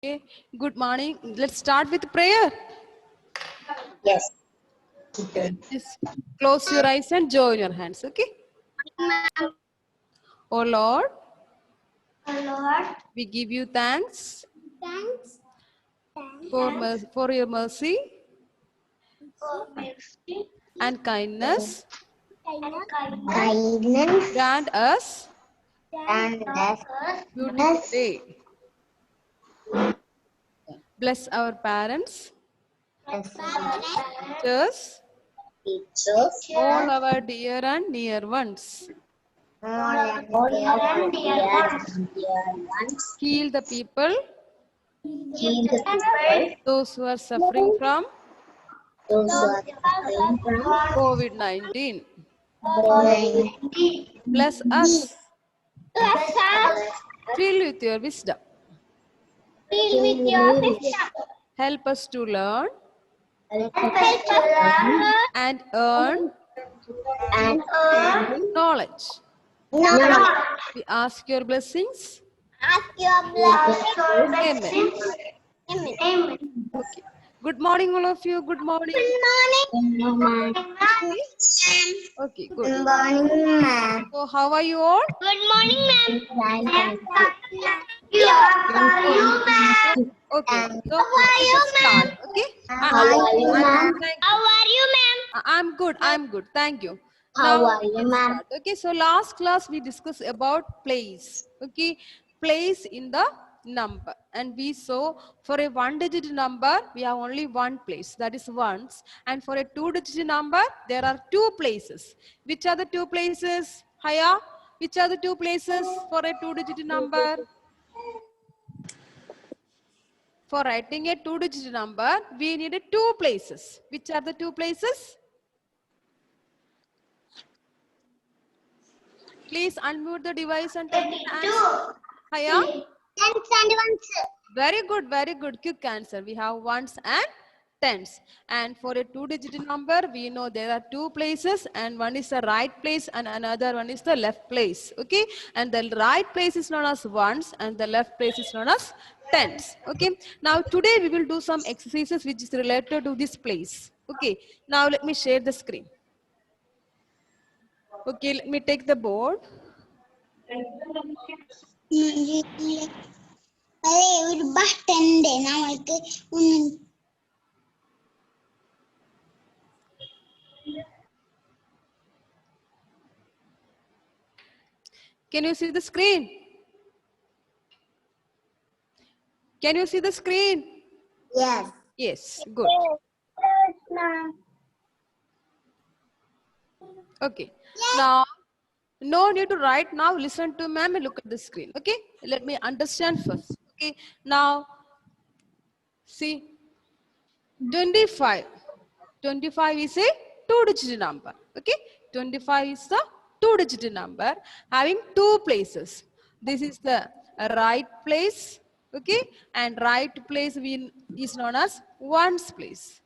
Okay, good morning. Let's start with prayer. Yes. Just close your eyes and join your hands. Okay. Oh Lord, Lord, we give you thanks thanks for your mercy for mercy and kindness. and kindness. Grant us And us beautiful day. Bless our parents, teachers, teachers, all our dear and near ones. all and dear ones, Heal the people, heal the people, those who are suffering from those who are suffering from COVID-19. COVID-19. Bless us. Bless us, Fill with your wisdom. fill with your wisdom. Help us to learn Help us to learn and earn and earn knowledge. knowledge. We ask your blessings. Ask your blessings. Amen. Amen. Okay. Good morning, all of you. Good morning. Good morning. Okay, Good good. morning, ma'am. So, how are you all? Good morning, ma'am. Thank you. How are you, ma'am? Okay. So, How are you, let's start. ma'am? Okay. How are you, ma'am? Thank How you. are you, ma'am? I'm good. I'm good. Thank you. How Now, are you, let's ma'am? start. Okay. So, last class we discussed about place. Okay. Place in the number. And we saw for a one-digit number, we have only one place. That is ones. And for a two-digit number, there are two places. Which are the two places? Haya? Which are the two places for a two-digit number? For writing a two-digit number, we need two places. Which are the two places? Please unmute the device and tell me the answer. Haya? Tens and ones. Very good, very good. Quick answer. We have ones and tens. And for a two-digit number, we know there are two places, and one is the right place and another one is the left place. Okay? And the right place is known as ones and the left place is known as tens. Okay? Now, today we will do some exercises which is related to this place. Okay? Now, let me share the screen. Okay, let me take the board. അതെ ഒരു ബട്ടണ്ട് നമ്മൾക്ക് Can you see the screen? Can you see the screen? Yes. Yes, good. Okay. Now, no need to write now. Listen to ma'am and look at the screen. Okay. Let me understand first. Okay. Now, see, 25. 25 is a two-digit number. Okay. 25 is the two-digit number having two places. This is the right place. Okay. And right place is known as ones place.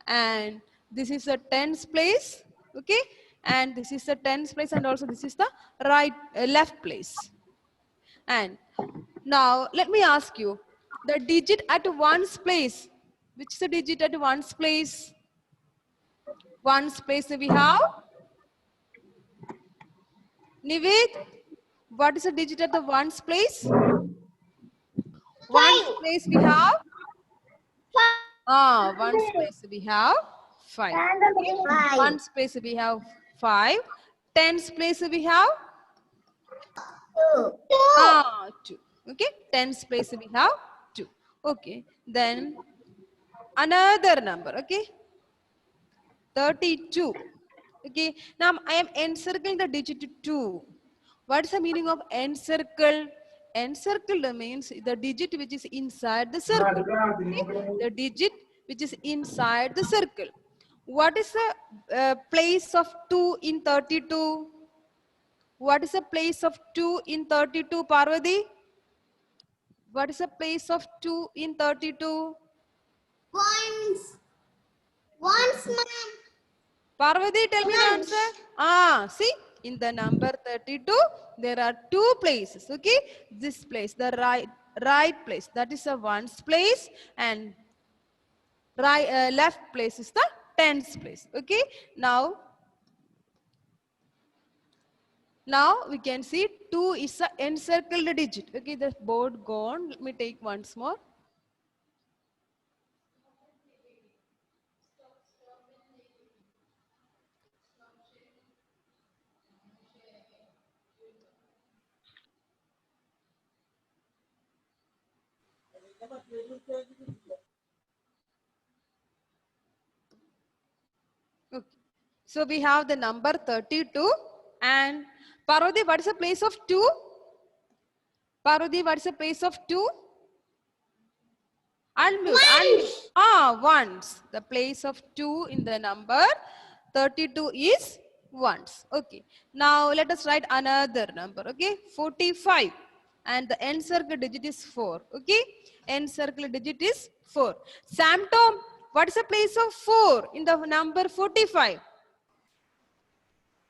And this is the tens place. Okay. And this is the tens place, and also this is the left place. And now let me ask you, the digit at ones place, which is the digit at ones place? Ones place we have Nivet, what is the digit at the ones place? Ones place we have ones place we have 5. Okay? Ones place we have 5. Tens place we have 2. Okay, tens place we have 2. Okay, then another number. Okay, 32. Okay, now I am encircling the digit 2. What is the meaning of encircle? Encircle means the digit which is inside the circle. Okay? The digit which is inside the circle. What is the place of 2 in 32? What is the place of 2 in 32, Parvati? What is the place of 2 in 32? Once, ma'am. Parvati, tell me the answer. See, in the number 32, there are two places. Okay, this place, the right place, that is the ones place, and right left place is the tens place. Okay, now we can see 2 is the encircled digit. Okay, the board gone. Let me take once more. Okay. So we have the number 32, and Parvati, what is the place of 2? Parvati, what is the place of 2? Unmute, unmute. Ones. The place of 2 in the number 32 is ones. Okay. Now let us write another number. Okay. 45. And the encircled digit is 4. Okay. Encircled digit is 4. Sam Tom, what is the place of 4 in the number 45?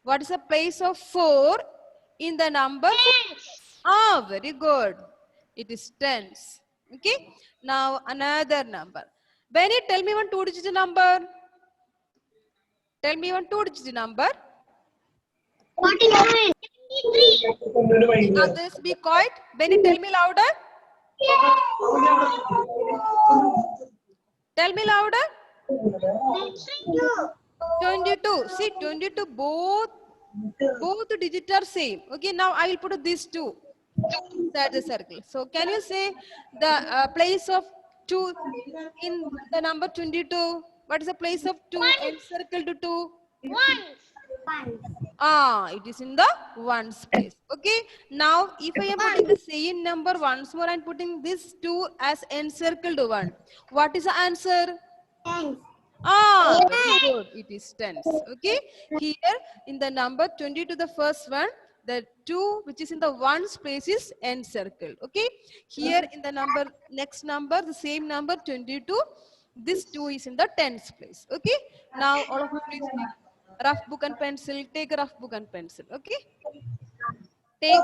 What is the place of 4 in the number? Very good. It is tens. Okay. Now another number. Benny, tell me one two-digit number. Tell me one two-digit number. 49. Others be quiet. Benny, tell me louder. Tell me louder. 22. See, 22 both digits are same. Okay, now I will put this 2 inside the circle. So can you say the place of 2 in the number 22? What is the place of 2 encircled to 2? It is in the ones place. Okay. Now, if I am putting the same number once more, I am putting this 2 as encircled 1. What is the answer? Very good. It is tens. Okay. Here in the number 20 to the first one, the 2 which is in the ones place is encircled. Okay. Here in the number, next number, the same number 22, this 2 is in the tens place. Okay. Now all of you please take rough book and pencil. Take a rough book and pencil. Okay. Take a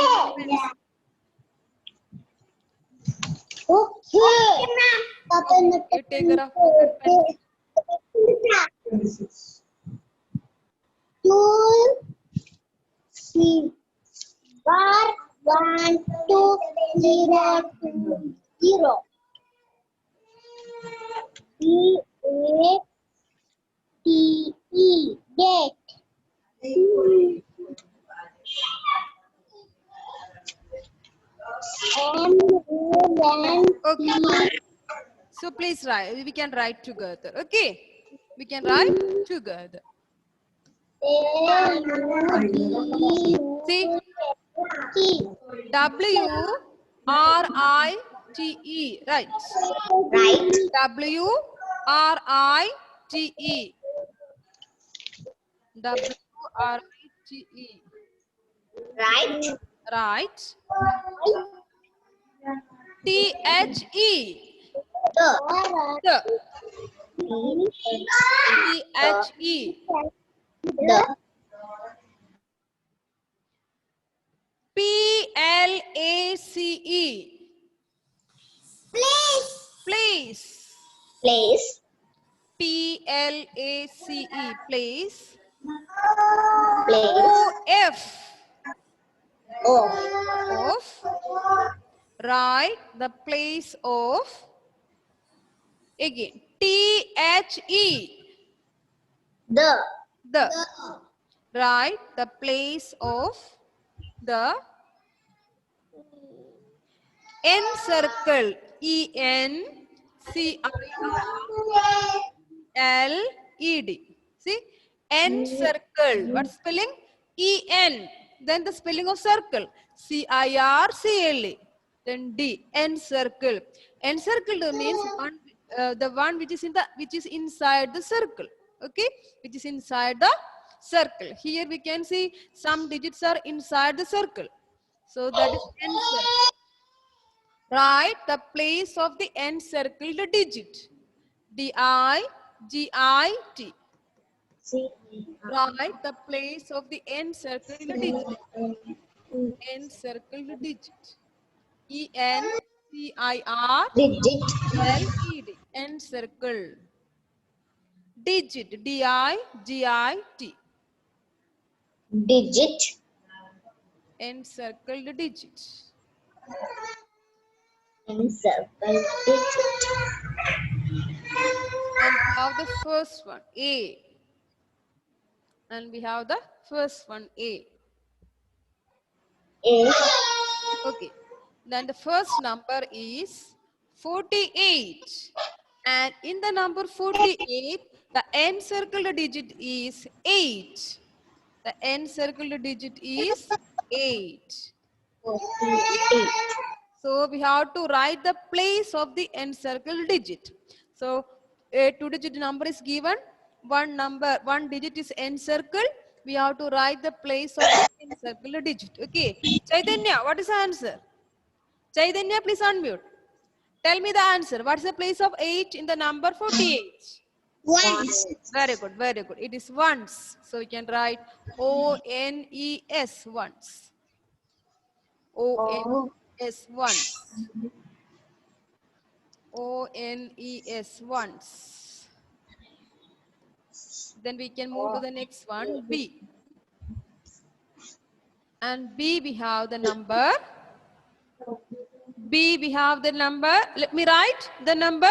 rough book and pencil. You take a rough book and pencil. 2 C bar 1 2 0 2 0 D A T E date. Okay. So please write. We can write together. Okay. We can write together. See, W-R-I-T-E, right? Right. W-R-I-T-E. W-R-I-T-E. Right. Right. T-H-E. The. T-H-E. The. P-L-A-C-E. Place. Place. P-L-A-C-E. Place. Place. O-F. Of. Right. The place of. Again. T-H-E. The. The. Right. The place of the encircle. E-N-C-I-R-L-E-D. See? Encircle. What spelling? E-N. Then the spelling of circle. C-I-R-C-L-E. Then D. Encircle. Encircled means one, the one which is inside the circle. Okay? Which is inside the circle. Here we can see some digits are inside the circle. So that is encircle. Write the place of the encircled digit. D-I-G-I-T. Write the place of the encircled digit. Encircled digit. Encircle. Digit. Encircle. Digit. Digit. Digit. Encircled digit. Encircle digit. And we have the first one, A. And we have the first one, A. A. Okay. Then the first number is 48. And in the number 48, the encircled digit is 8. The encircled digit is 8. 48. So we have to write the place of the encircled digit. So a two-digit number is given. One digit is encircled. We have to write the place of the encircled digit. Okay. Chaitanya, what is the answer? Chaitanya, please unmute. Tell me the answer. What is the place of 8 in the number 48? Once. Very good, very good. It is once. So we can write ONES, once. ONES, once. ONES, once. Then we can move to the next one, B. And B, we have the number. B, we have the number. Let me write the number.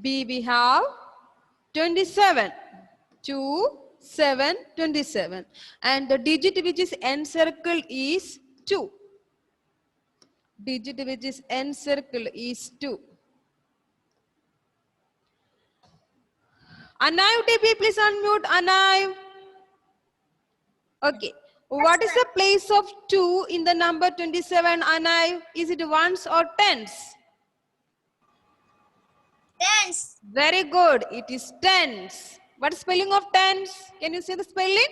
B, we have 27. 2, 7, 27. And the digit which is encircled is 2. Digit which is encircled is 2. Anayu TP, please unmute. Anayu. Okay. What is the place of 2 in the number 27, Anayu? Is it ones or tens? Tens. Very good. It is tens. What is spelling of tens? Can you say the spelling?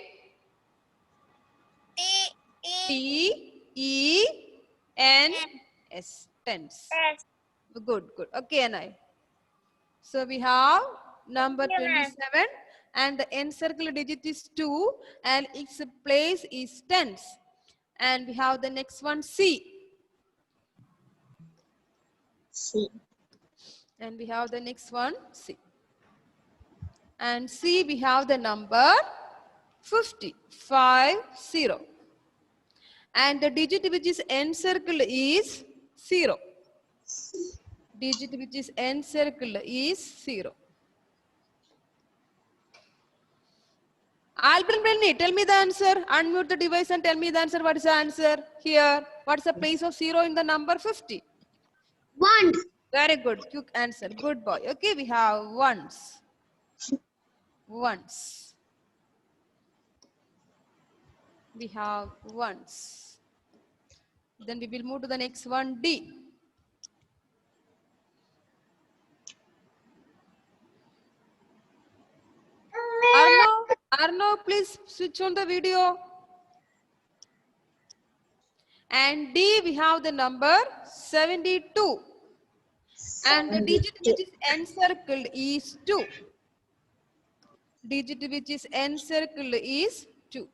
T-E-N-S. Tens. Good, good. Okay, Anayu. So we have number 27 and the encircled digit is 2 and its place is tens. And we have the next one, C. C. And we have the next one, C. And C, we have the number 50, 50. And the digit which is encircled is 0. Digit which is encircled is 0. Albert Brenny, tell me the answer. Unmute the device and tell me the answer. What is the answer here? What's the place of 0 in the number 50? Once. Very good. Quick answer. Good boy. Okay, we have ones. Ones. We have ones. Then we will move to the next one, D. Arno, please switch on the video. And D, we have the number 72. And the digit which is encircled is 2. Digit which is encircled is 2.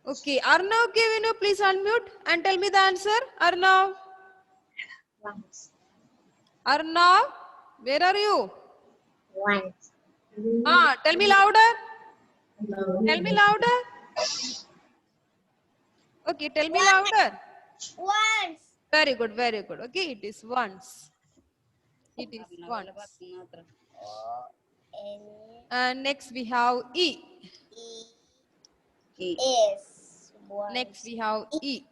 Okay, Arnav, can you please unmute and tell me the answer? Arnav, Once. Arnav, where are you? Once. Tell me louder. Tell me louder. Okay, tell me louder. Once. Very good, very good. Okay, it is once. It is once. And next we have E. Is. Next we have E.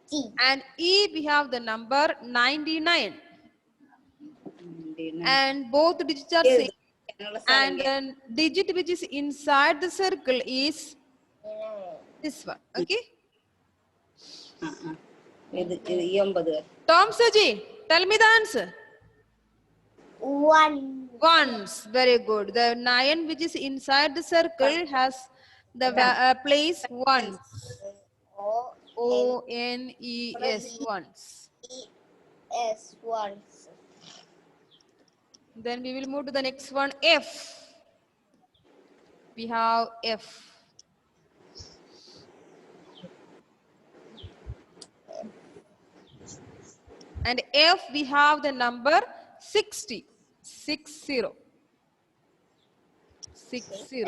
Key. And E, we have the number 99. And both digits are same. And then digit which is inside the circle is this one. Okay? Tom Saji, tell me the answer. One. Once. Very good. The 9 which is inside the circle has the place once. O-N-E-S, once. S. Once. Then we will move to the next one, F. We have F. And F, we have the number 60. 60. 60.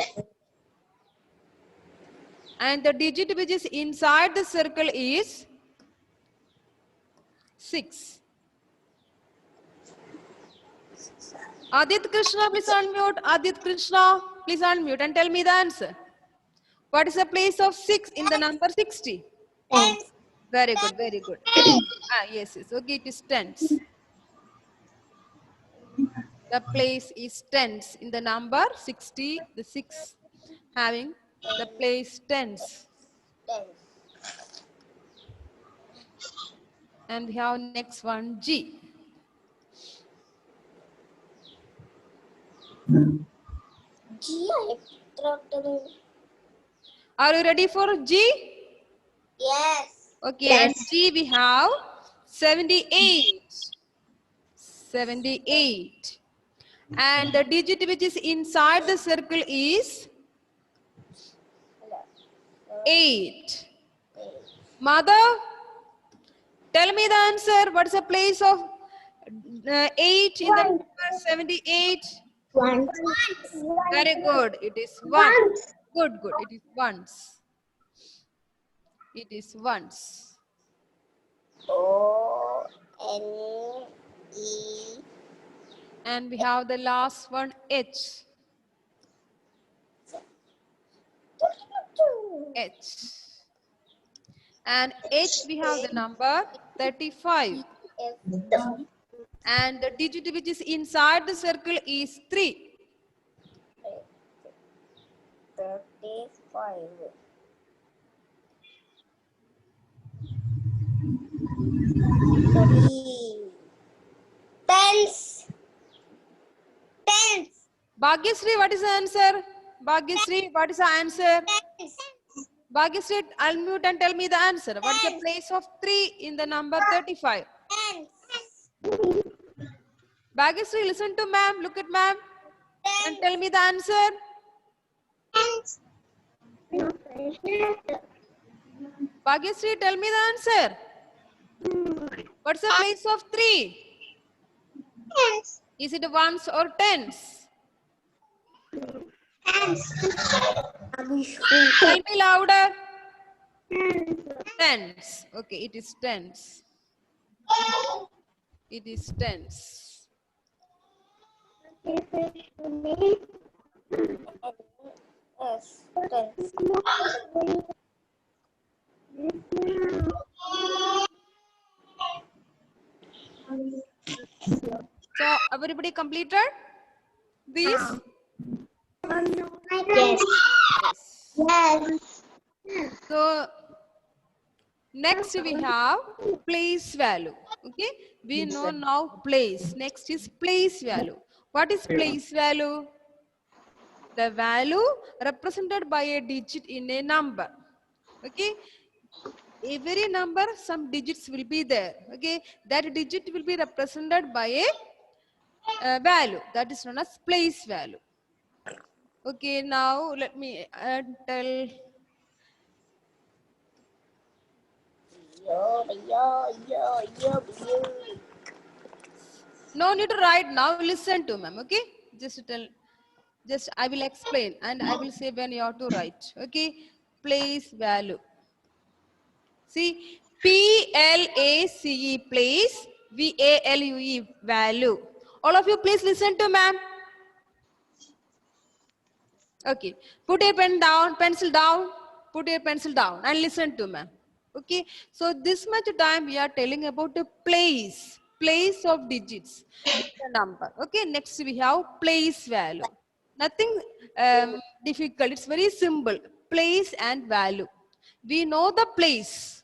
And the digit which is inside the circle is 6. Adit Krishna, please unmute. Adit Krishna, please unmute and tell me the answer. What is the place of 6 in the number 60? Tens. Very good, very good. Yes, yes. Okay, it is tens. The place is tens in the number 60, the 6 having the place tens. Tens. And we have next one, G. G. Are you ready for G? Yes. Okay, and G we have 78. 78. And the digit which is inside the circle is 8. Mother, tell me the answer. What's the place of 8 in the number 78? One. Very good. It is 1. Good, good. It is once. It is once. O-N-E. And we have the last one, H. H. And H we have the number 35. And the digit which is inside the circle is 3. 35. Tens. Tens. Bhagyasri, what is the answer? Bhagyasri, what is the answer? Tens. Bhagyasri, unmute and tell me the answer. What is the place of 3 in the number 35? Tens. Bhagyasri, listen to ma'am. Look at ma'am. And tell me the answer. Tens. Bhagyasri, tell me the answer. What's the place of 3? Tens. Is it ones or tens? Tens. Tell me louder. Tens. Okay, it is tens. It is tens. Yes. Tens. So everybody completed these? Yes. Yes. So next we have place value. Okay, we know now place. Next is place value. What is place value? The value represented by a digit in a number. Okay, every number some digits will be there. Okay, that digit will be represented by a value that is known as place value. Okay, now let me tell. No need to write now. Listen to ma'am. Okay, just tell. Just I will explain and I will say when you have to write. Okay, place value. See, PLACE place, VALUE value. All of you please listen to ma'am. Okay, put your pen down, pencil down, put your pencil down and listen to ma'am. Okay, so this much time we are telling about the place of digits in the number. Okay, next we have place value. Nothing difficult, it's very simple. Place and value. We know the place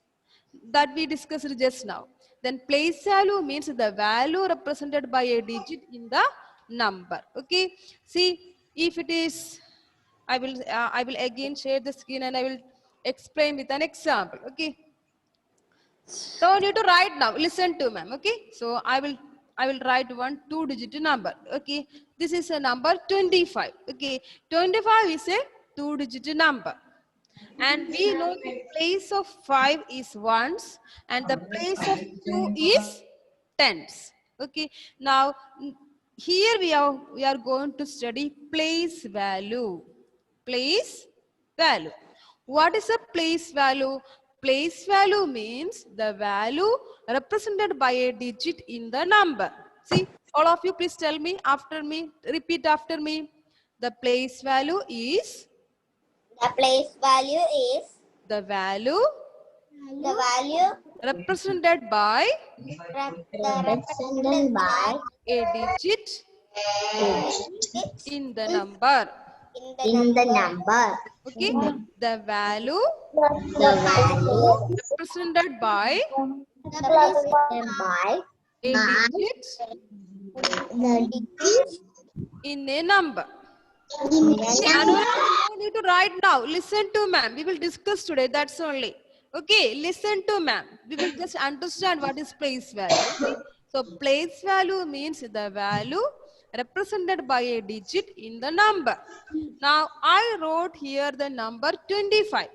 that we discussed just now. Then place value means the value represented by a digit in the number. Okay, see if it is, I will again share the screen and I will explain with an example. Okay, so you need to write now. Listen to ma'am. Okay, so I will write one 2-digit number. Okay, this is a number 25. Okay, 25 is a 2-digit number. And we know the place of 5 is ones and the place of 2 is tens. Okay. Now here we are going to study place value. Place value. What is a place value? Place value means the value represented by a digit in the number. See, all of you please tell me after me, repeat after me. The place value is The place value is the value the value represented by represented by a digit digits in the number. in the number. Okay, the value The value represented by represented by a digit the digits in a number. in Okay, the Anurag, number. you need to write now. Listen to ma'am. We will discuss today. That's only. Okay, listen to ma'am. We will just understand what is place value. Okay, so place value means the value represented by a digit in the number. Now I wrote here the number 25.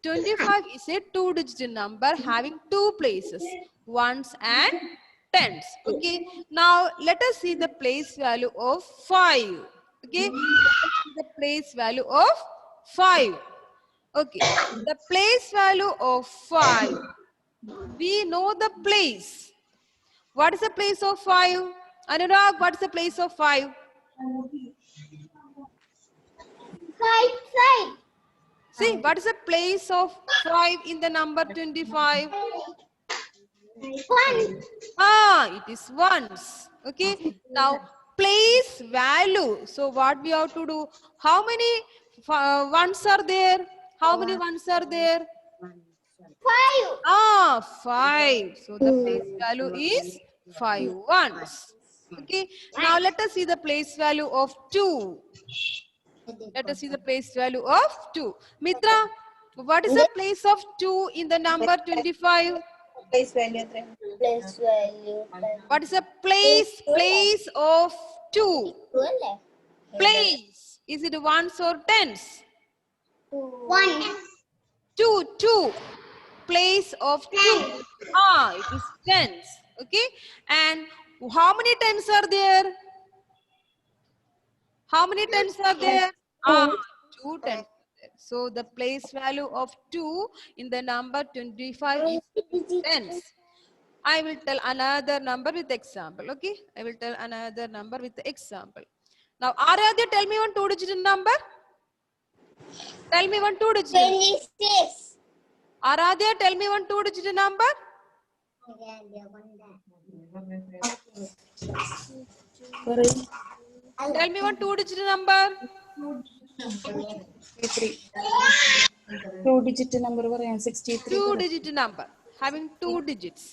25 is a two-digit number having two places, ones and tens. Okay, now let us see the place value of 5. Okay, let us see the place value of 5. Okay, the place value of 5. We know the place. What is the place of 5? Anurag, what is the place of 5? Side. See, what is the place of 5 in the number 25? One. Ah, it is ones. Okay. Now, place value. So, what we have to do? How many ones are there? How many ones are there? 5. Ah, 5. So, the place value is 5 ones. Okay. Now, let us see the place value of 2. Let us see the place value of 2. Mitra, what is the place of 2 in the number 25? Place value. What is the place of 2? 12. Place. Is it ones or tens? 1. 2. Place of 2. Ah, it is tens. Okay. And how many tens are there? How many tens are there? Ah, 2 tens are there. So the place value of 2 in the number 25 is tens. I will tell another number with example. Okay. I will tell another number with example. Now, Aradhya, tell me one two-digit number. Tell me one two-digit. 26. Aradhya, tell me one two-digit number. Tell me one two-digit number. 2 digit number പറയാം 63 Two-digit number having two digits.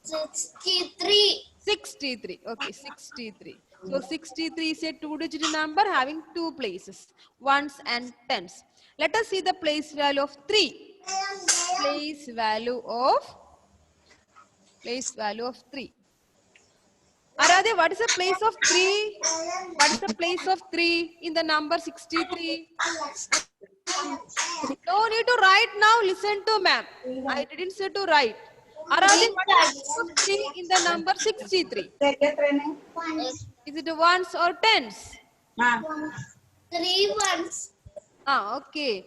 63. 63. Okay, 63. So 63 is a two-digit number having two places, ones and tens. Let us see the place value of 3. Place value of 3. Aradhya, what is the place of 3? What is the place of 3 in the number 63? No need to write now. Listen to ma'am. I didn't say to write. Aradhya, what is the place of 3 in the number 63? Is it ones or tens? 3 ones. Ah, okay.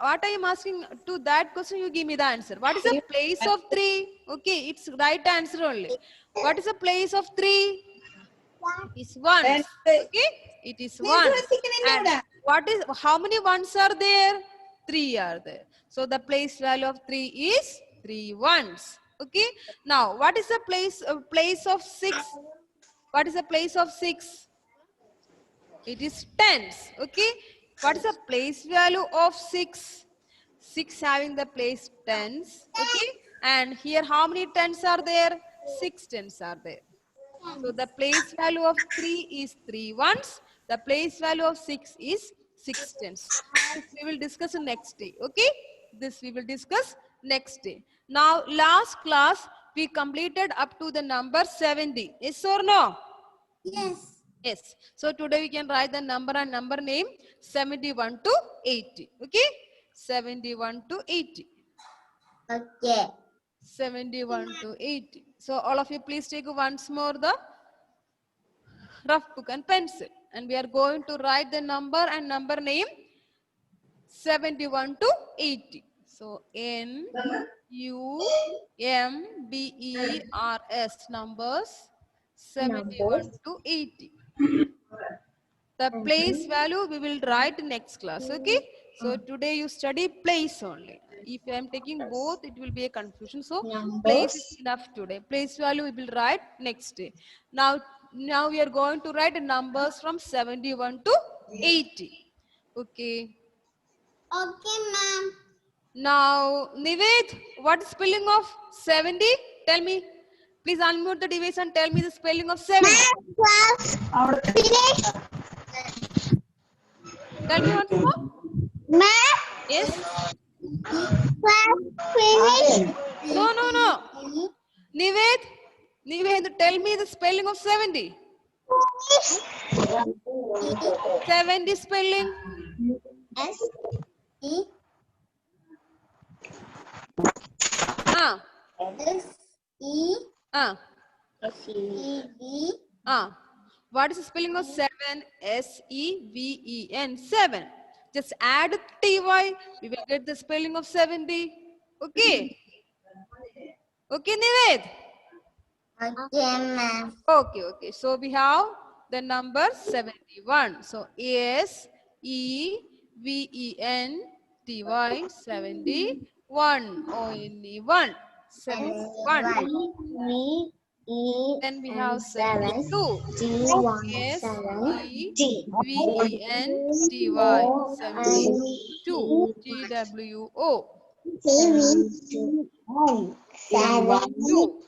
What I am asking to that question, you give me the answer. What is the place of 3? Okay, it's right answer only. What is the place of 3? It is ones. Okay, it is ones. And what is? How many ones are there? 3 are there. So the place value of 3 is 3 ones. Okay. Now, what is the place of 6? What is the place of 6? It is tens. Okay. What is the place value of 6? 6 having the place tens. Okay. And here how many tens are there? 6 tens are there. So the place value of 3 is 3 ones. The place value of 6 is 6 tens. This we will discuss next day. Okay. This we will discuss next day. Now last class we completed up to the number 70. Yes or no? Yes. Yes. So today we can write the number and number name 71 to 80. Okay. 71 to 80. Okay. 71 to 80. So all of you please take once more the rough book and pencil, and we are going to write the number and number name 71 to 80. So NUMBERS numbers 71 to 80. The place value we will write next class. Okay. So today you study place only. If I am taking both, it will be a confusion. So place is enough today. Place value we will write next day. Now we are going to write numbers from 71 to 80. Okay. Okay, ma'am. Now Nived, what is spelling of 70? Tell me. Please unmute the device and tell me the spelling of 70. Class finish. Tell me once more. Ma'am, Yes. class finish. No. Nived, tell me the spelling of 70. 70 spelling. S E Ah. S E Ah. E V. Ah. What is the spelling of 7? SEVEN. 7. Just add TY. We will get the spelling of 70. Okay. Okay, Nived. Okay, ma'am. Okay. So we have the number 71. So SEVENTY 71. Only 1. 71. Then we have 72. SEVENTY 72. TWO. 72.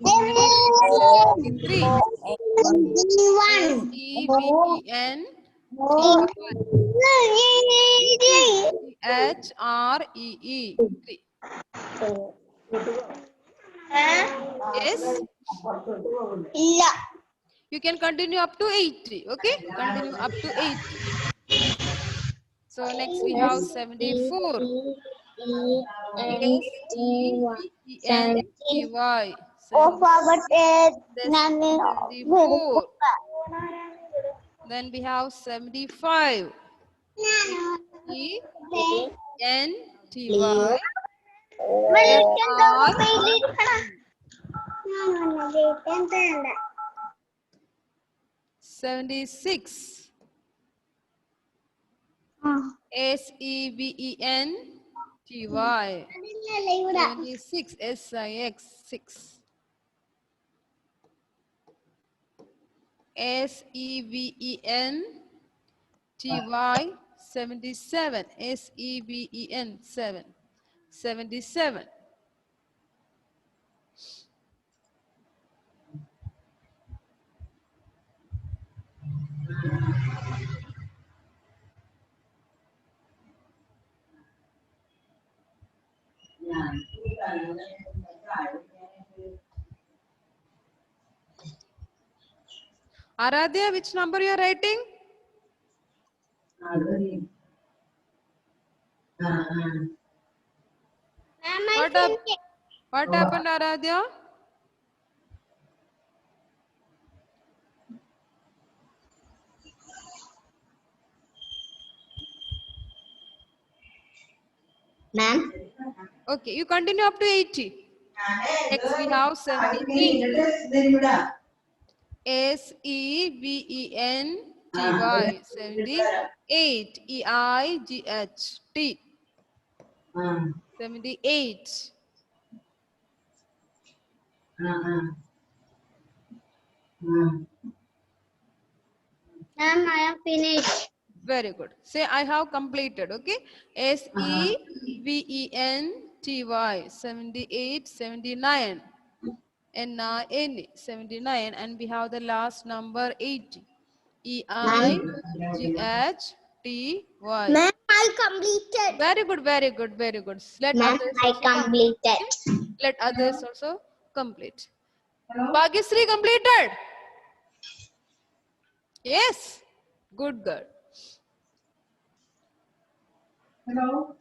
73. SEVENTHREE. 3. Yes. You can continue up to 80. Okay. Continue up to 80. So next we have 74. SEVENTY. That's 74. Then we have 75. ENTY. 76. SEVENTY. 76. SIX. 6. SEVENTY. 77. SEVEN. 7. 77. Aradhya, which number you are writing? What happened, Aradhya? Ma'am. Okay, you continue up to 80. Next we have 78. SEVENTY. 78. EIGHT. 78. Ma'am, I am finished. Very good. Say I have completed. Okay. SEVENTY. 78. 79. NIN. 79. And we have the last number 80. EIGHTY. Ma'am, I completed. Very good. Let Ma'am, others I also complete. completed. Let others also complete. Bhagyasri completed. Yes. Good girl. Hello.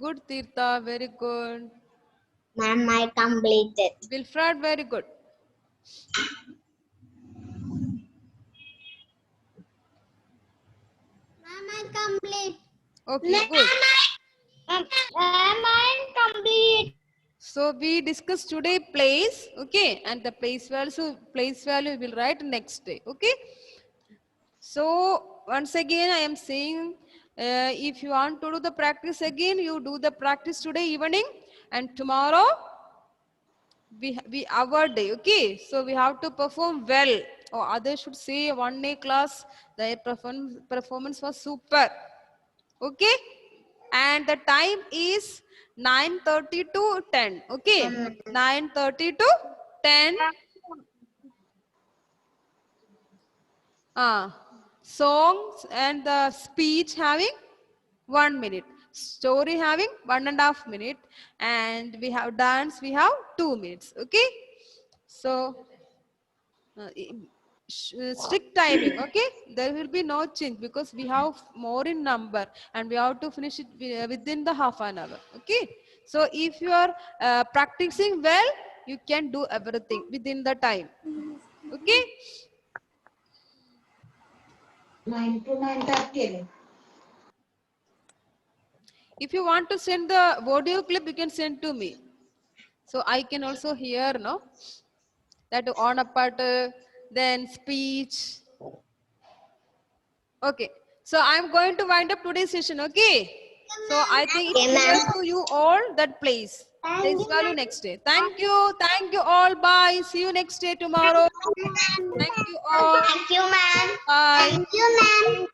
Good, Tirtha. Very good. Ma'am, I completed. Wilfred, very good. Ma'am, I complete. Okay, good. Ma'am, I complete. So we discussed today place, okay, and the place value we will write next day, okay. So once again, I am saying, if you want to do the practice again, you do the practice today evening, and tomorrow we our day, okay. So we have to perform well, or others should say 1 day class, their performance was super, okay. And the time is 9:30 to 10, okay. 9:30 to 10. Songs and the speech having 1 minute, story having 1.5 minute, and we have dance, we have 2 minutes, okay. So strict timing, okay. There will be no change because we have more in number and we have to finish it within the half an hour, okay. So if you are practicing well, you can do everything within the time, okay. 9 to 9:30. If you want to send the audio clip, you can send to me, so I can also hear, no, that on a part, then speech. Okay, so I'm going to wind up today's session, okay. So I think it's Okay, clear ma'am. to you all that place value next day. Thank you all, bye, see you next day tomorrow. Thank you all, Thank you, ma'am. bye. Thank you, ma'am.